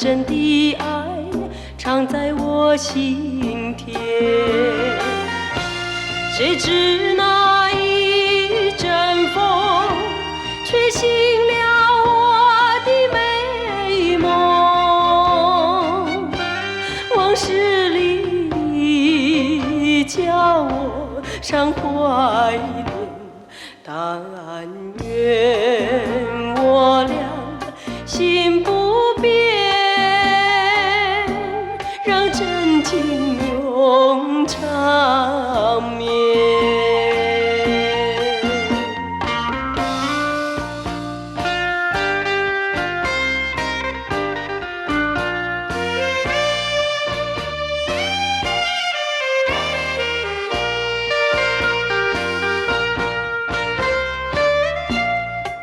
真的爱藏在我心田。谁知那一阵风吹醒了我的美梦，往事里叫我伤怀念。但愿我俩心不变，让真情永长绵。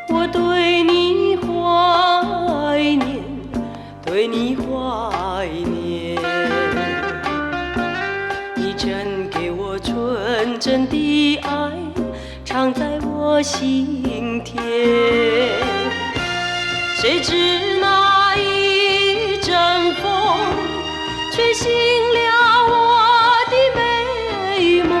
我对你怀念，对你怀念，你真给我纯真的爱藏在我心田。谁知那一阵风吹醒了我的美梦，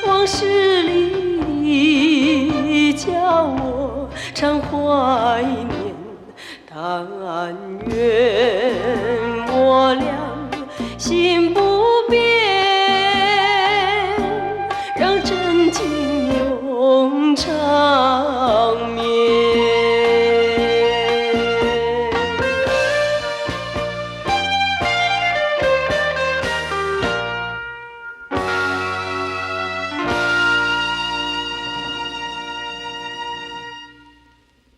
往事里叫我常怀念。但愿我俩心